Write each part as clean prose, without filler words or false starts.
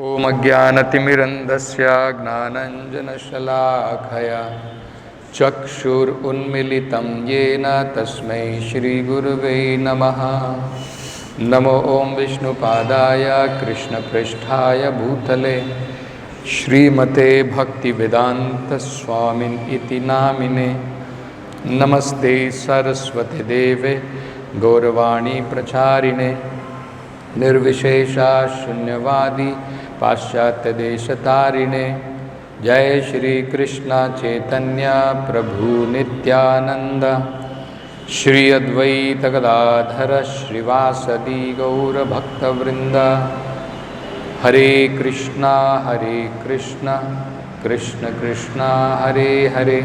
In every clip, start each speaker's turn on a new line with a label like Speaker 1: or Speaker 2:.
Speaker 1: ओम अज्ञानतिमिरन्धस्य ज्ञानाञ्जनशलाखया चक्षुरुन्मीलितं येन तस्मै श्रीगुरुवे नमः। नमो ओं विष्णुपादाय कृष्णपृष्ठाय भूतले श्रीमते भक्तिवेदान्तस्वामिन् इति नामिने। नमस्ते सरस्वती देवे गौरवाणी प्रचारिणे निर्विशेषा शून्यवादी पाश्चात्य देशतारिणे। जय श्री कृष्ण चैतन्य प्रभु नित्यानंद श्री अद्वैत गदाधर श्रीवासदि गौरभक्तवृंद। हरे कृष्णा कृष्ण कृष्णा हरे हरे,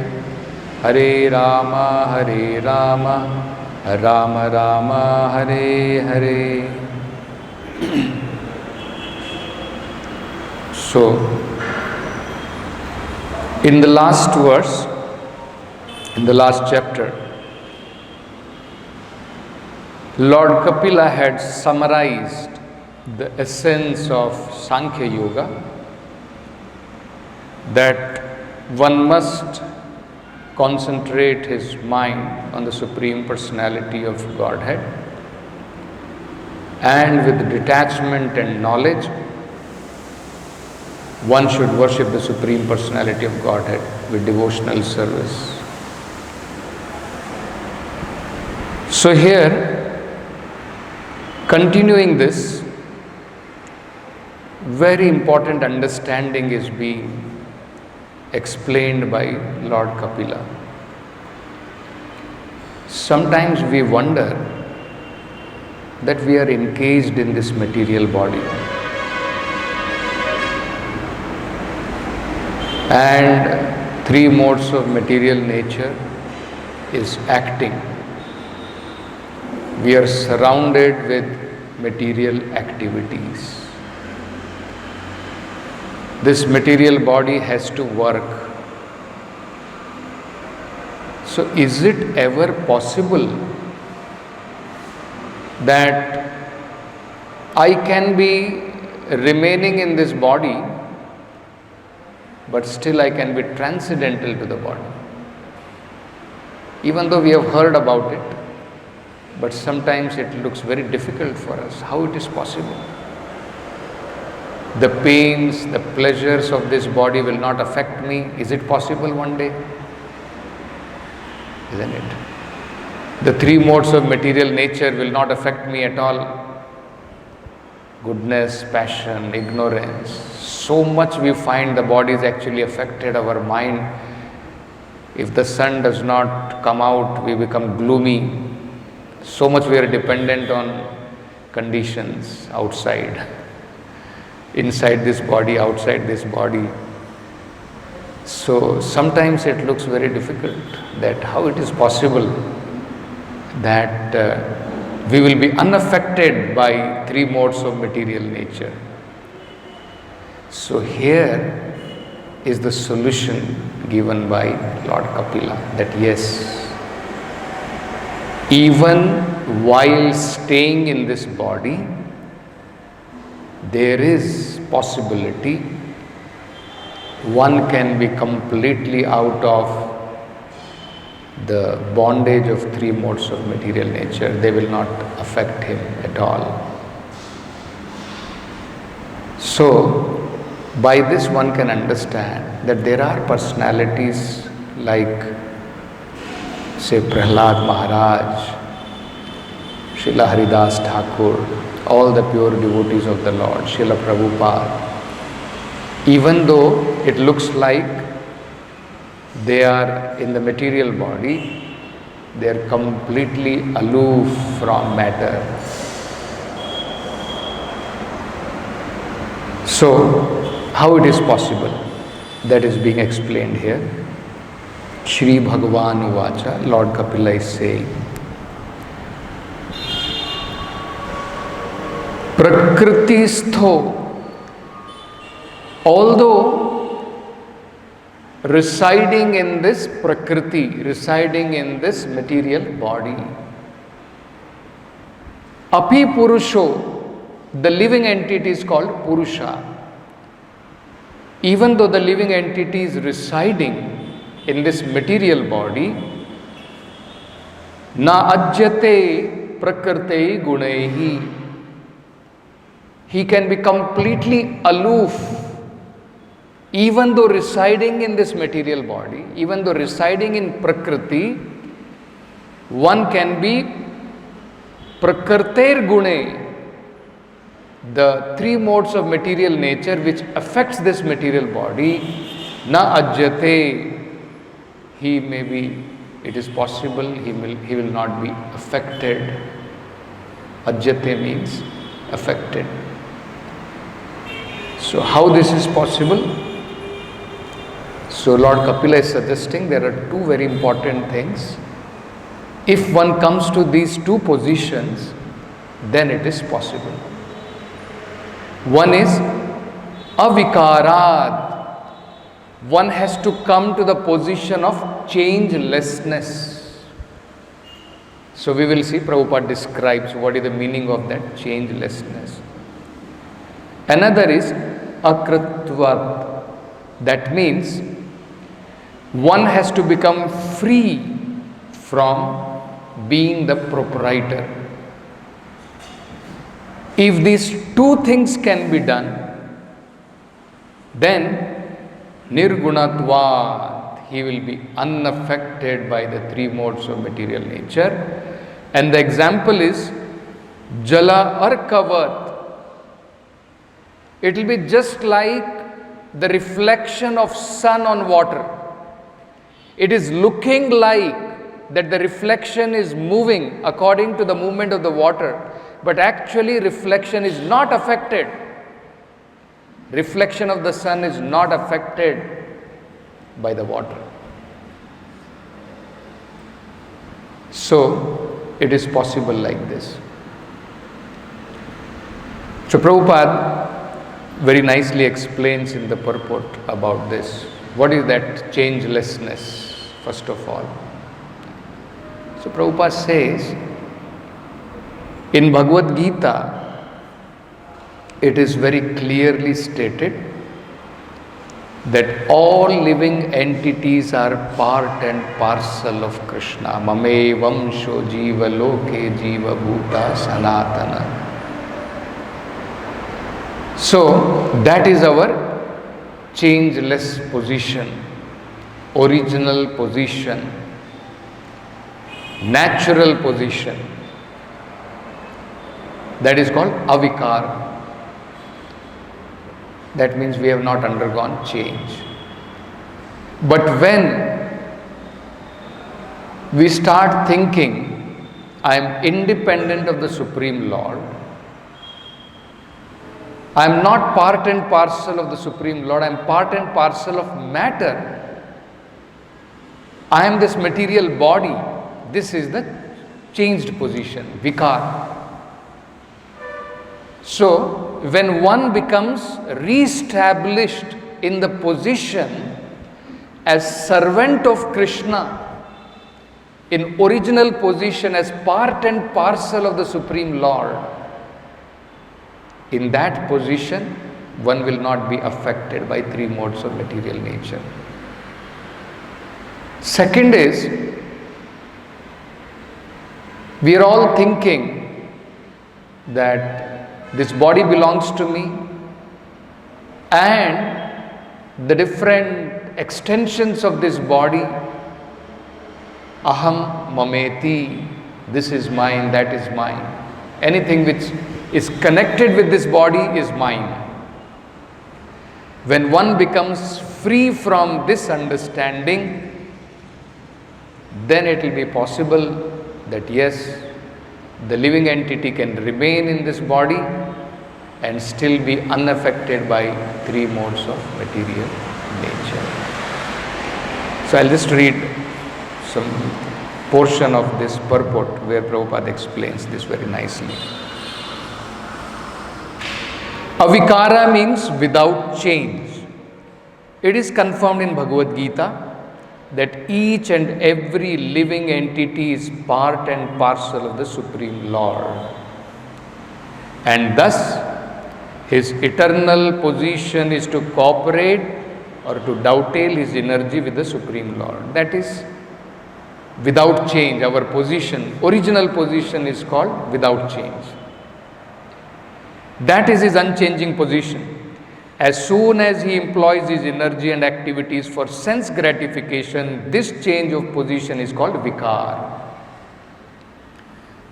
Speaker 1: हरे Ram Ram Ram Hare Hare. So, in the last verse, in the last chapter, Lord Kapila had summarized the essence of Sankhya Yoga, that one must concentrate his mind on the Supreme Personality of Godhead, and with detachment and knowledge, one should worship the Supreme Personality of Godhead with devotional service. So here, continuing this, very important understanding is being explained by Lord Kapila. Sometimes we wonder that we are encaged in this material body, and three modes of material nature is acting. We are surrounded with material activities. This material body has to work. So is it ever possible that I can be remaining in this body, but still I can be transcendental to the body? Even though we have heard about it, but sometimes it looks very difficult for us. How it is possible? The pains, the pleasures of this body will not affect me. Is it possible one day? Isn't it? The three modes of material nature will not affect me at all. Goodness, passion, ignorance. So much we find the body is actually affected, our mind. If the sun does not come out, we become gloomy. So much we are dependent on conditions outside. Inside this body, outside this body. So sometimes it looks very difficult that how it is possible that we will be unaffected by three modes of material nature. So here is the solution given by Lord Kapila, that yes, even while staying in this body, there is possibility one can be completely out of the bondage of three modes of material nature. They will not affect him at all. So, by this one can understand that there are personalities like, say, Prahlad Maharaj, Srila Haridas Thakur, all the pure devotees of the Lord, Srila Prabhupada. Even though it looks like they are in the material body, they are completely aloof from matter. So, how it is possible? That is being explained here. Shri Bhagavan Uvacha, Lord Kapila is saying, Prakriti-stho, although residing in this Prakriti, residing in this material body, Api Purusho, The living entity is called Purusha. even though the living entity is residing in this material body, na ajyate prakrite gunehi, he can be completely aloof, even though residing in this material body, even though residing in Prakriti, one can be Prakrter Gune, the three modes of material nature which affects this material body, na ajyate, he may be, it is possible, he will not be affected. Ajyate means affected. So how this is possible? So Lord Kapila is suggesting there are two very important things. If one comes to these two positions, then it is possible. One is avikarat. One has to come to the position of changelessness. So we will see Prabhupada describes what is the meaning of that changelessness. Another is akritvat. That means one has to become free from being the proprietor. If these two things can be done, then nirgunatvat, he will be unaffected by the three modes of material nature. And the example is jala arkavat. It will be just like the reflection of sun on water. It is looking like that the reflection is moving according to the movement of the water, but actually reflection is not affected. Reflection of the sun is not affected by the water. So it is possible like this. So Prabhupada very nicely explains in the purport about this. What is that changelessness, first of all? So Prabhupada says, in Bhagavad Gita, it is very clearly stated that all living entities are part and parcel of Krishna. Mame vamsho jiva loke jiva bhuta sanatana. So that is our changeless position, original position, natural position. That is called avikar. That means we have not undergone change. But when we start thinking, I am independent of the Supreme Lord, I am not part and parcel of the Supreme Lord, I am part and parcel of matter. I am this material body. This is the changed position, vikar. So, when one becomes re-established in the position as servant of Krishna, in original position as part and parcel of the Supreme Lord, in that position, one will not be affected by three modes of material nature. Second is, we are all thinking that this body belongs to me and the different extensions of this body, aham mameti, this is mine, that is mine. Anything which is connected with this body is mine. When one becomes free from this understanding, then it will be possible that yes, the living entity can remain in this body and still be unaffected by three modes of material nature. So I'll just read some portion of this purport where Prabhupada explains this very nicely. Avikara means without change. It is confirmed in Bhagavad Gita that each and every living entity is part and parcel of the Supreme Lord. And thus, His eternal position is to cooperate or to dovetail his energy with the Supreme Lord. That is without change. Our position, original position is called without change. That is his unchanging position. As soon as he employs his energy and activities for sense gratification, this change of position is called vikar.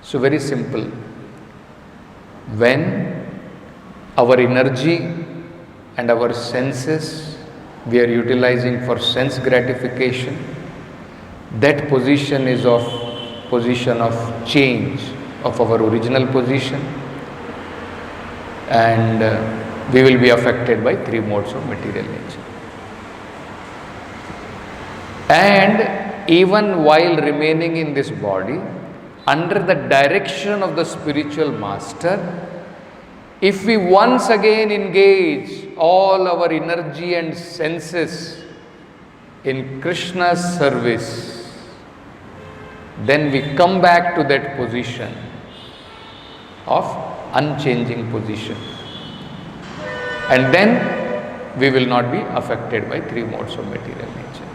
Speaker 1: So very simple. When our energy and our senses we are utilizing for sense gratification, that position is of position of change of our original position, and we will be affected by three modes of material nature. And even while remaining in this body, under the direction of the spiritual master, if we once again engage all our energy and senses in Krishna's service, then we come back to that position of unchanging position. And then we will not be affected by three modes of material nature.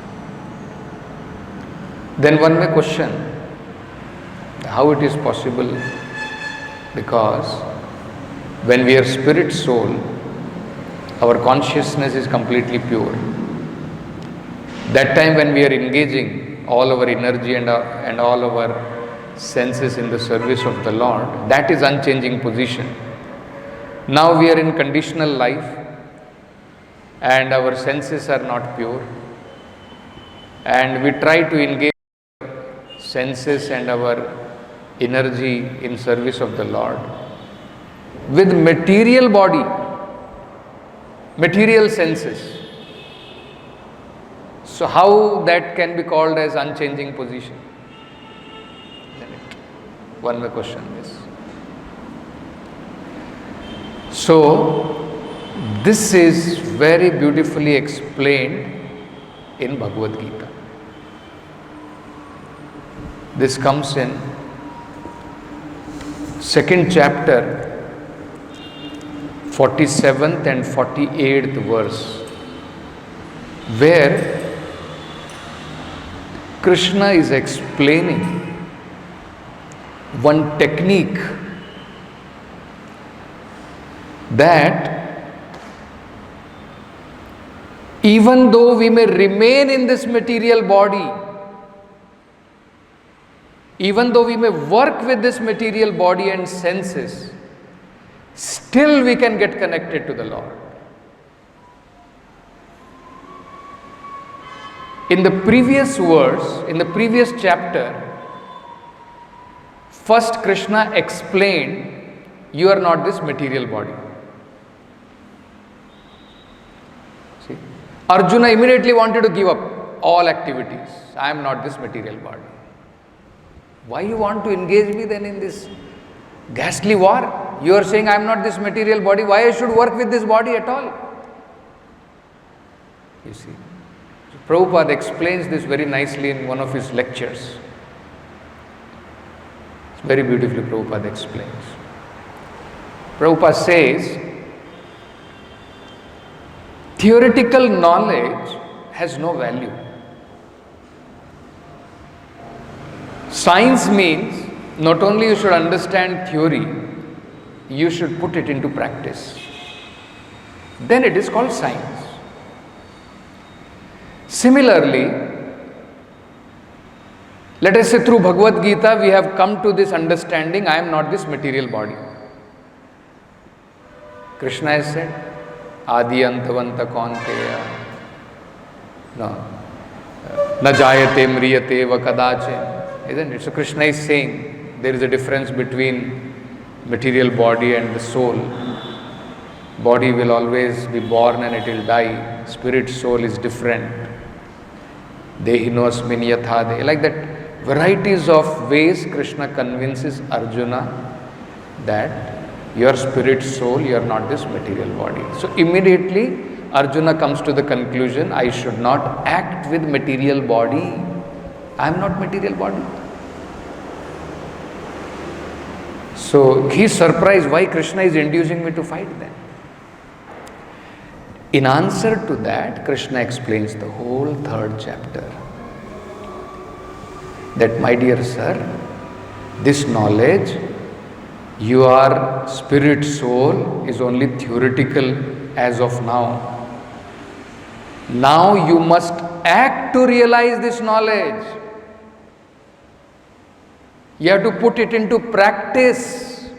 Speaker 1: Then one may question how it is possible, because when we are spirit soul, our consciousness is completely pure. That time when we are engaging all our energy and all our senses in the service of the Lord, that is unchanging position. Now we are in conditional life and our senses are not pure, and we try to engage our senses and our energy in service of the Lord with material body, material senses. So how that can be called as unchanging position? One may question this. So this is very beautifully explained in Bhagavad Gita. This comes in second chapter, 47th and 48th verse, where Krishna is explaining one technique that even though we may remain in this material body, even though we may work with this material body and senses, still we can get connected to the Lord. In the previous verse, in the previous chapter, first Krishna explained, you are not this material body. See, Arjuna immediately wanted to give up all activities. I am not this material body. Why you want to engage me then in this ghastly war? You are saying I am not this material body. Why I should work with this body at all? You see, Prabhupada explains this very nicely in one of his lectures. It's very beautifully Prabhupada explains. Prabhupada says, theoretical knowledge has no value. Science means not only you should understand theory, you should put it into practice. Then it is called science. Similarly, let us say through Bhagavad Gita we have come to this understanding, I am not this material body. Krishna has said, Adi Antavanta Kaunteya, Na Jayate Mriyate Va Kadache. Isn't it? So Krishna is saying there is a difference between material body and the soul. Body will always be born and it will die. Spirit, soul is different. Dehinosmin yathade. Like that, varieties of ways Krishna convinces Arjuna that your spirit, soul, you are not this material body. So immediately Arjuna comes to the conclusion, I should not act with material body. I am not material body. So he is surprised why Krishna is inducing me to fight then. In answer to that, Krishna explains the whole third chapter. That, my dear sir, this knowledge, your spirit soul, is only theoretical as of now. Now you must act to realize this knowledge. You have to put it into practice.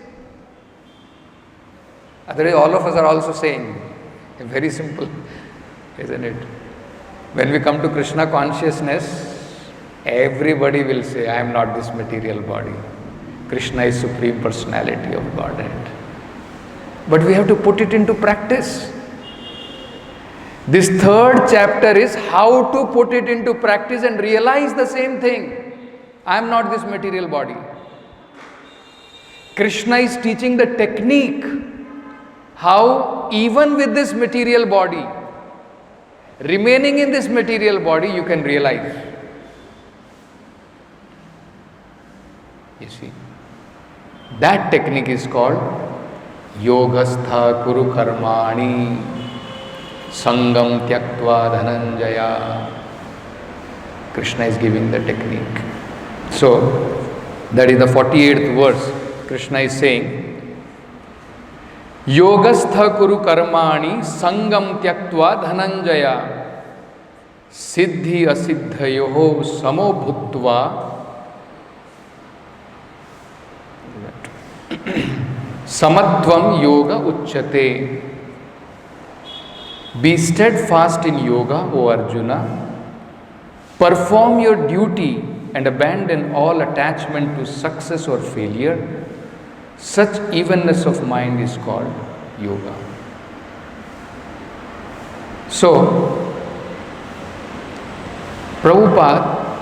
Speaker 1: Otherwise, all of us are also saying, very simple, isn't it? When we come to Krishna consciousness, everybody will say, I am not this material body. Krishna is Supreme Personality of Godhead. But we have to put it into practice. This third chapter is how to put it into practice and realize the same thing. I am not this material body. Krishna is teaching the technique how even with this material body, remaining in this material body, you can realize. You see, that technique is called Yogastha Kuru Karmani Sangam Tyaktva Dhananjaya. Krishna is giving the technique. So, that is the 48th verse. Krishna is saying, Yogastha Kuru Karmani Sangam Tyaktva Dhananjaya Siddhi Asiddhayoho Samo Bhutva Samatvam Yoga Uchyate. Be steadfast in yoga, O Arjuna. Perform your duty and abandon all attachment to success or failure. Such evenness of mind is called yoga. So, Prabhupada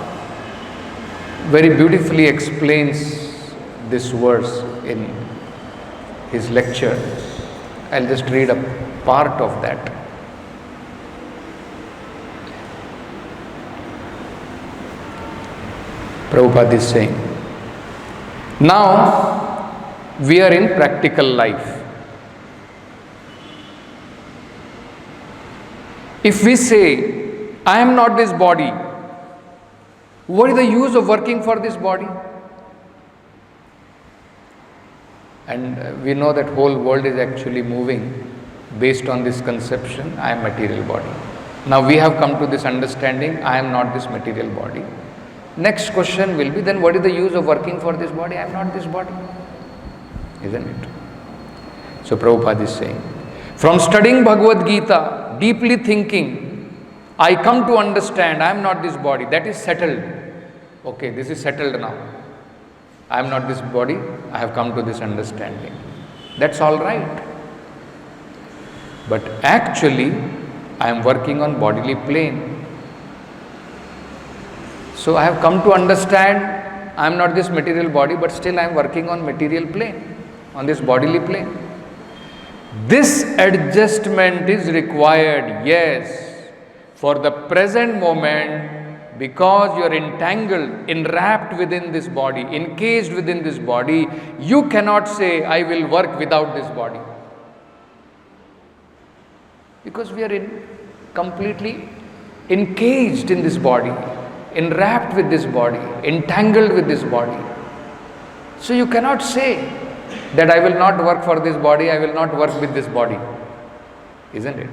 Speaker 1: very beautifully explains this verse in his lecture. I'll just read a part of that. Prabhupada is saying, now we are in practical life. If we say, I am not this body, what is the use of working for this body? And we know that whole world is actually moving based on this conception, I am material body. Now we have come to this understanding, I am not this material body. Next question will be, then what is the use of working for this body? I am not this body. Isn't it? So Prabhupada is saying, from studying Bhagavad Gita, deeply thinking, I come to understand I am not this body. That is settled. Okay, this is settled now. I am not this body. I have come to this understanding. That's all right. But actually, I am working on bodily plane. So I have come to understand I am not this material body, but still I am working on material plane, on this bodily plane. This adjustment is required, yes, for the present moment, because you are entangled, enwrapped within this body, encaged within this body. You cannot say, I will work without this body. Because we are completely encaged in this body, enwrapped with this body, entangled with this body. So you cannot say that I will not work for this body, I will not work with this body. Isn't it?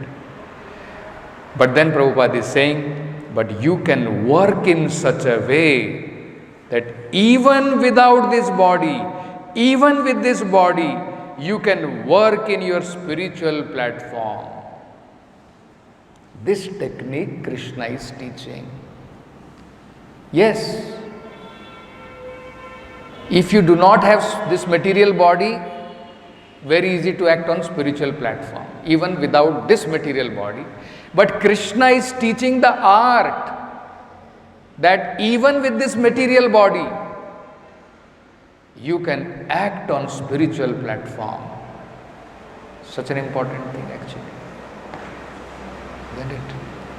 Speaker 1: But then Prabhupada is saying, but you can work in such a way that even without this body, even with this body, you can work in your spiritual platform. This technique Krishna is teaching. Yes, if you do not have this material body, very easy to act on spiritual platform, even without this material body. But Krishna is teaching the art that even with this material body, you can act on spiritual platform. Such an important thing actually. Isn't it?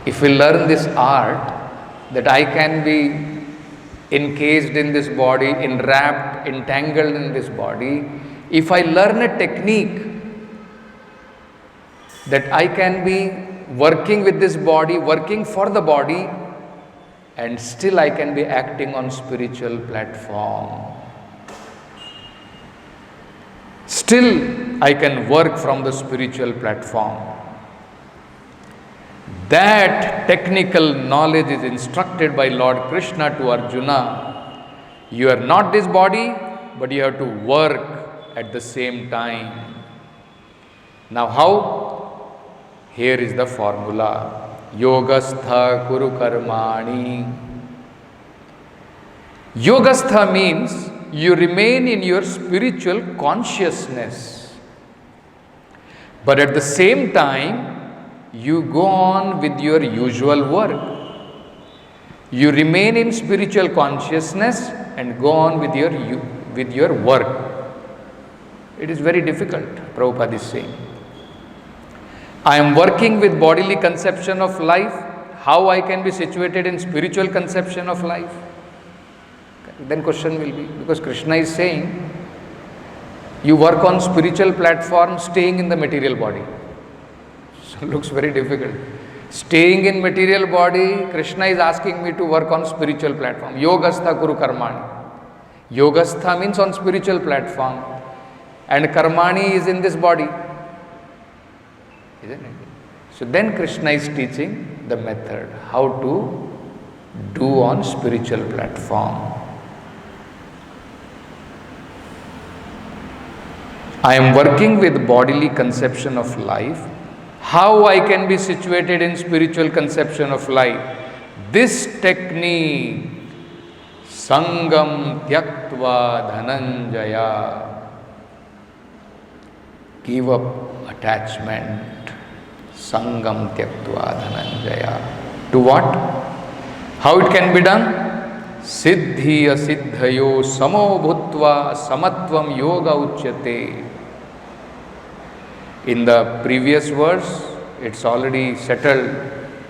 Speaker 1: If we learn this art, that I can be encased in this body, enwrapped, entangled in this body. If I learn a technique that I can be working with this body, working for the body, and still I can be acting on spiritual platform. Still I can work from the spiritual platform. That technical knowledge is instructed by Lord Krishna to Arjuna. You are not this body, but you have to work at the same time. Now how? Here is the formula. Yogastha kuru karmani. Yogastha means you remain in your spiritual consciousness, but at the same time you go on with your usual work. You remain in spiritual consciousness and go on with your work. It is very difficult, Prabhupada is saying. I am working with bodily conception of life. How I can be situated in spiritual conception of life? Then question will be, because Krishna is saying, you work on spiritual platform staying in the material body. So it looks very difficult. Staying in material body, Krishna is asking me to work on spiritual platform. Yogastha kuru karmani. Yogastha means on spiritual platform, and karmani is in this body. Isn't it? So then Krishna is teaching the method, how to do on spiritual platform. I am working with bodily conception of life. How I can be situated in spiritual conception of life? This technique, Sangam Tyaktva Dhananjaya. Give up attachment. Sangam Tyaktva Dhananjaya. To what? How it can be done? Siddhi asiddhayo samo bhutva samatvam yoga uchyate. In the previous verse, it's already settled.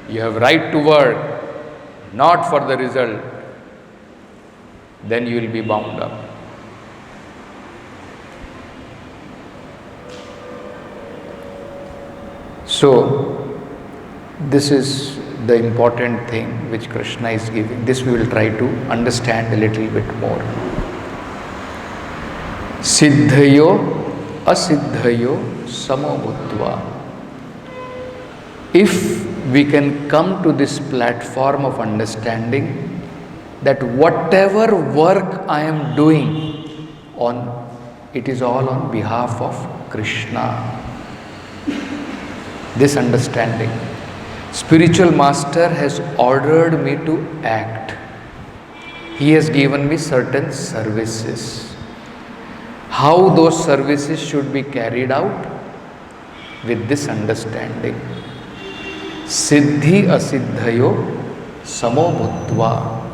Speaker 1: You have right to work, not for the result. Then you will be bound up. So, this is the important thing which Krishna is giving. This we will try to understand a little bit more. Siddhayo asiddhayo samobhutva. If we can come to this platform of understanding that whatever work I am doing on, it is all on behalf of Krishna. This understanding. Spiritual master has ordered me to act. He has given me certain services. How those services should be carried out? With this understanding. Siddhi asiddhayo samo bhutva.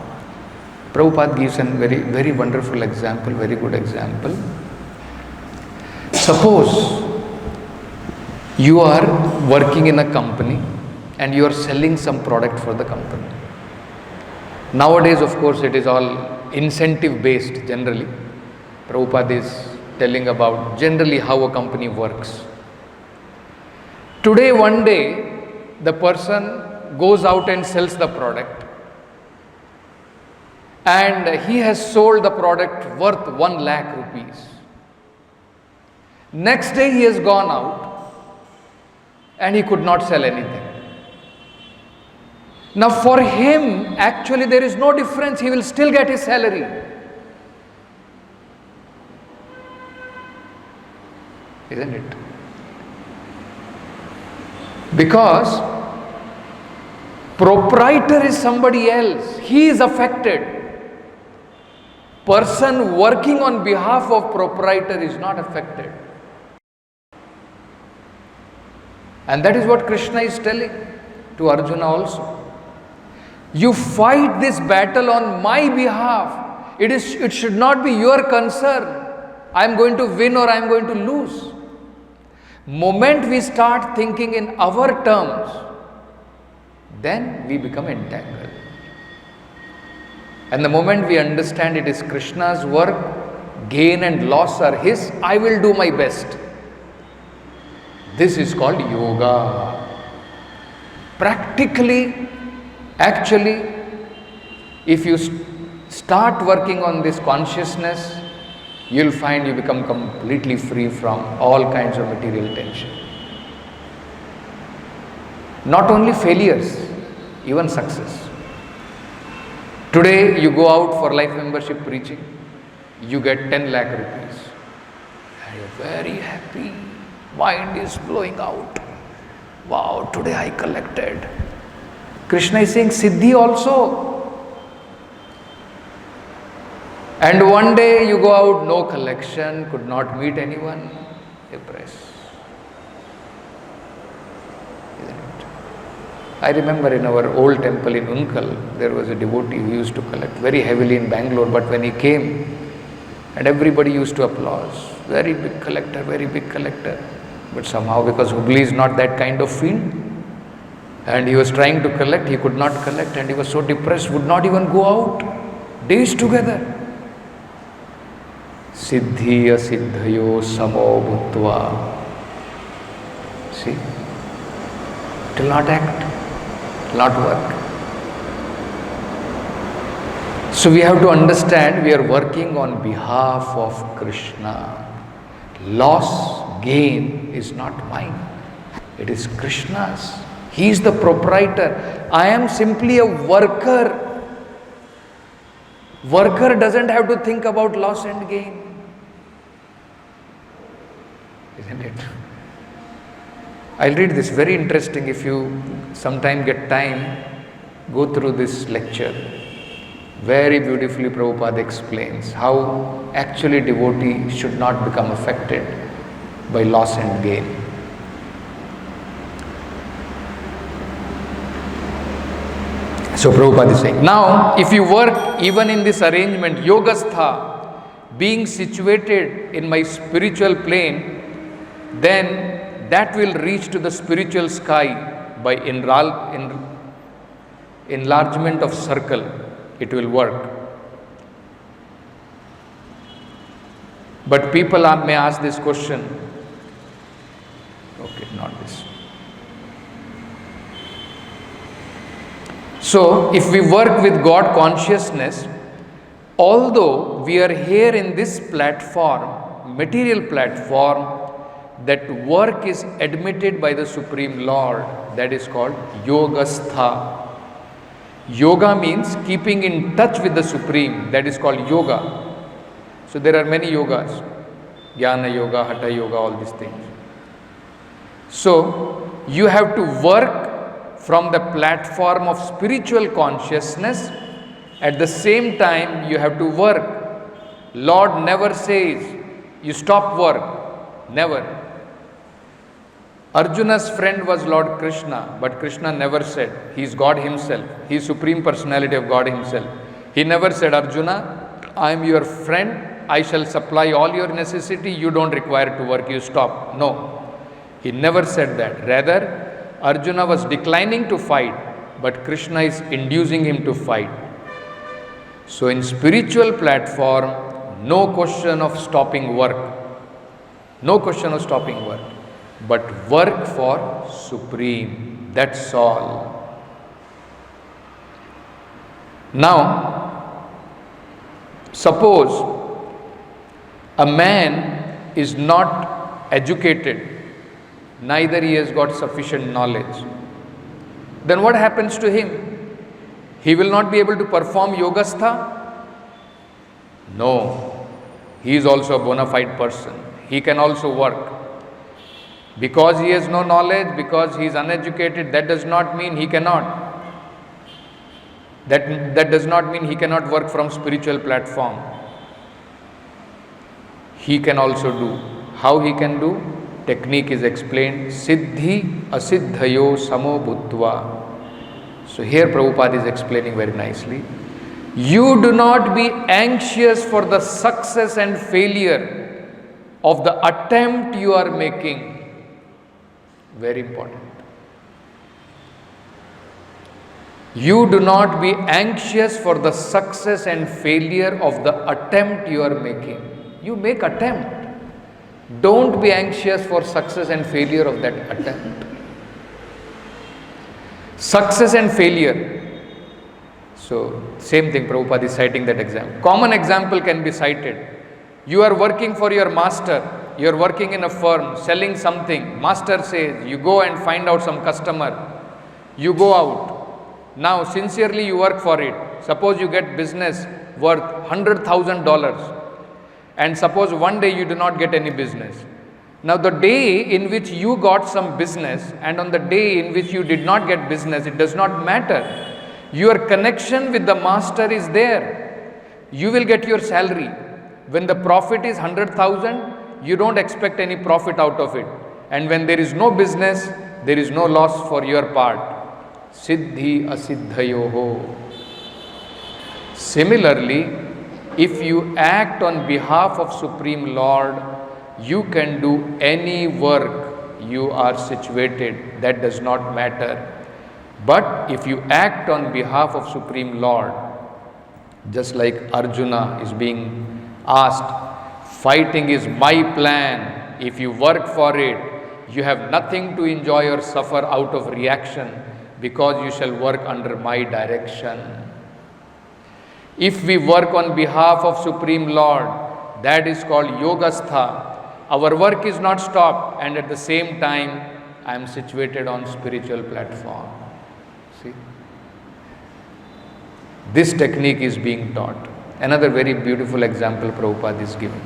Speaker 1: Prabhupada gives a very, very wonderful example, very good example. Suppose you are working in a company and you are selling some product for the company. Nowadays, of course, it is all incentive based generally. Prabhupada is telling about generally how a company works. Today, one day, the person goes out and sells the product, and he has sold the product worth 1 lakh rupees. Next day he has gone out and he could not sell anything. Now for him, actually there is no difference, he will still get his salary. Isn't it? Because proprietor is somebody else, he is affected. Person working on behalf of proprietor is not affected. And that is what Krishna is telling to Arjuna also. You fight this battle on my behalf. It should not be your concern. I am going to win or I am going to lose. Moment we start thinking in our terms, then we become entangled. And the moment we understand it is Krishna's work, gain and loss are his, I will do my best. This is called yoga. Practically, actually, if you start working on this consciousness, you'll find you become completely free from all kinds of material tension. Not only failures, even success. Today you go out for life membership preaching, you get 10 lakh rupees. And you're very happy, mind is blowing out. Wow, today I collected. Krishna is saying Siddhi also. And one day you go out, no collection, could not meet anyone, depressed. Isn't it? I remember in our old temple in Unkal, there was a devotee who used to collect very heavily in Bangalore, but when he came, and everybody used to applaud, very big collector. But somehow, because Hubli is not that kind of field, and he was trying to collect, he could not collect, and he was so depressed, would not even go out, days together. Siddhi asiddhayo samo bhutva. See? It will not act, it will not work. So we have to understand we are working on behalf of Krishna. Loss, gain is not mine. It is Krishna's. He is the proprietor. I am simply a worker. Worker doesn't have to think about loss and gain. Isn't it? I'll read this, very interesting. If you sometime get time, go through this lecture. Very beautifully Prabhupada explains how actually devotee should not become affected by loss and gain. So Prabhupada is saying, now if you work even in this arrangement, yogastha, being situated in my spiritual plane, then that will reach to the spiritual sky by enlargement of circle. It will work. But people may ask this question. Okay, not this. So, if we work with God consciousness, although we are here in this platform, material platform, that work is admitted by the Supreme Lord, that is called yogastha. Yoga means keeping in touch with the Supreme, that is called yoga. So there are many yogas, Jnana Yoga, Hatha Yoga, all these things. So you have to work from the platform of spiritual consciousness. At the same time, you have to work. Lord never says, you stop work. Never. Arjuna's friend was Lord Krishna, but Krishna never said, he is God himself, he is Supreme Personality of God himself. He never said, Arjuna, I am your friend, I shall supply all your necessity, you don't require to work, you stop. No, he never said that. Rather, Arjuna was declining to fight, but Krishna is inducing him to fight. So in spiritual platform, no question of stopping work. No question of stopping work. But work for Supreme, that's all. Now, suppose a man is not educated, neither he has got sufficient knowledge, then what happens to him? He will not be able to perform yogastha? No, he is also a bona fide person. He can also work. Because he has no knowledge, because he is uneducated, that does not mean he cannot. That does not mean he cannot work from spiritual platform. He can also do. How he can do? Technique is explained. Siddhi asiddhayo samo bhutva. So here Prabhupada is explaining very nicely. You do not be anxious for the success and failure of the attempt you are making. Very important. You do not be anxious for the success and failure of the attempt you are making. You make attempt. Don't be anxious for success and failure of that attempt. Success and failure. So, same thing, Prabhupada is citing that example. Common example can be cited. You are working for your master, you are working in a firm, selling something. Master says, you go and find out some customer. You go out. Now, sincerely you work for it. Suppose you get business worth $100,000. And suppose one day you do not get any business. Now, the day in which you got some business and on the day in which you did not get business, it does not matter. Your connection with the master is there. You will get your salary. When the profit is 100,000, you don't expect any profit out of it. And when there is no business, there is no loss for your part. Siddhi asiddhayoho. Similarly, if you act on behalf of Supreme Lord, you can do any work you are situated. That does not matter. But if you act on behalf of Supreme Lord, just like Arjuna is being asked, fighting is my plan. If you work for it, you have nothing to enjoy or suffer out of reaction, because you shall work under my direction. If we work on behalf of Supreme Lord, that is called Yogastha. Our work is not stopped, and at the same time, I am situated on spiritual platform. See? This technique is being taught. Another very beautiful example Prabhupada is giving.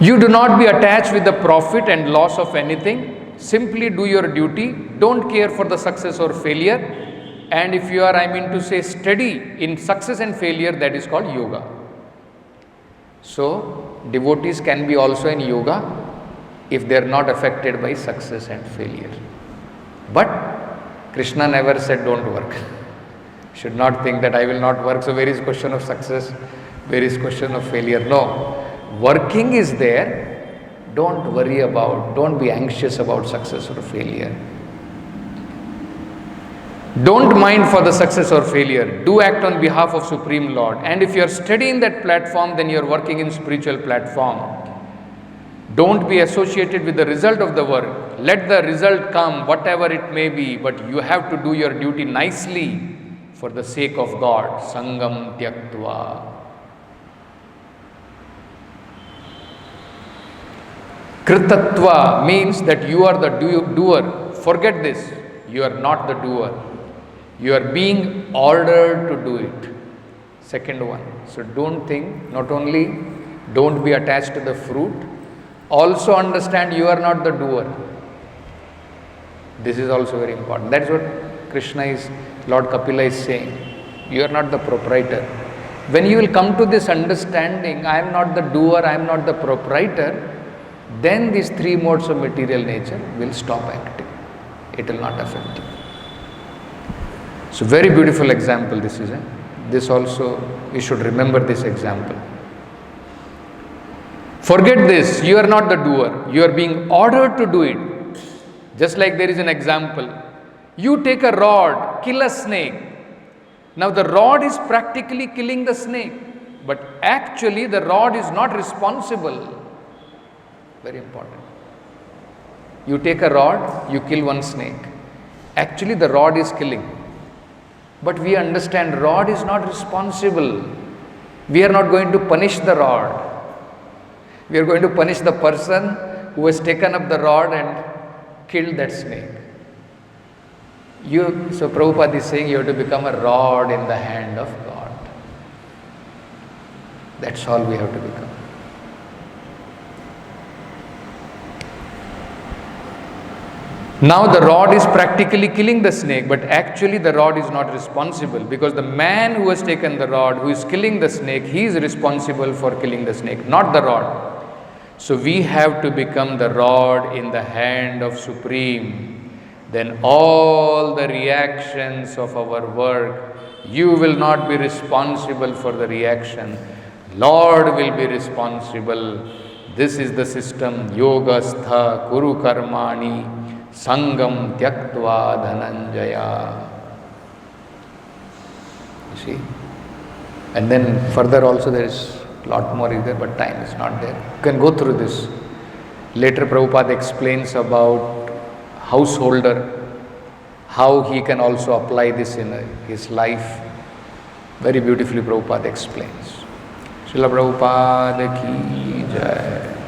Speaker 1: You do not be attached with the profit and loss of anything. Simply do your duty. Don't care for the success or failure. And if you are, steady in success and failure, that is called yoga. So, devotees can be also in yoga if they are not affected by success and failure. But Krishna never said don't work. Should not think that I will not work, so where is question of success, where is question of failure? No. Working is there. Don't worry about, don't be anxious about success or failure. Don't mind for the success or failure. Do act on behalf of Supreme Lord. And if you are steady in that platform, then you are working in spiritual platform. Don't be associated with the result of the work. Let the result come, whatever it may be, but you have to do your duty nicely for the sake of God. Sangam tyaktva. Kritatva means that you are the doer. Forget this. You are not the doer. You are being ordered to do it. Second one. So don't think, not only don't be attached to the fruit, also understand you are not the doer. This is also very important. That is what Lord Kapila is saying. You are not the proprietor. When you will come to this understanding, I am not the doer, I am not the proprietor, then these three modes of material nature will stop acting. It will not affect you. So very beautiful example this is. This also, you should remember this example. Forget this, you are not the doer, you are being ordered to do it. Just like there is an example. You take a rod, kill a snake. Now the rod is practically killing the snake, but actually the rod is not responsible. Very important. You take a rod, you kill one snake. Actually the rod is killing. But we understand rod is not responsible. We are not going to punish the rod. We are going to punish the person who has taken up the rod and killed that snake. So Prabhupada is saying you have to become a rod in the hand of God. That's all we have to become. Now the rod is practically killing the snake, but actually the rod is not responsible, because the man who has taken the rod, who is killing the snake, he is responsible for killing the snake, not the rod. So we have to become the rod in the hand of Supreme. Then all the reactions of our work, you will not be responsible for the reaction. Lord will be responsible. This is the system. Yoga stha kuru karmani sangam tyaktva dhananjaya. You see? And then further also there is a lot more is there, but time is not there. You can go through this. Later Prabhupada explains about householder, how he can also apply this in his life. Very beautifully Prabhupada explains. Srila Prabhupada ki jai.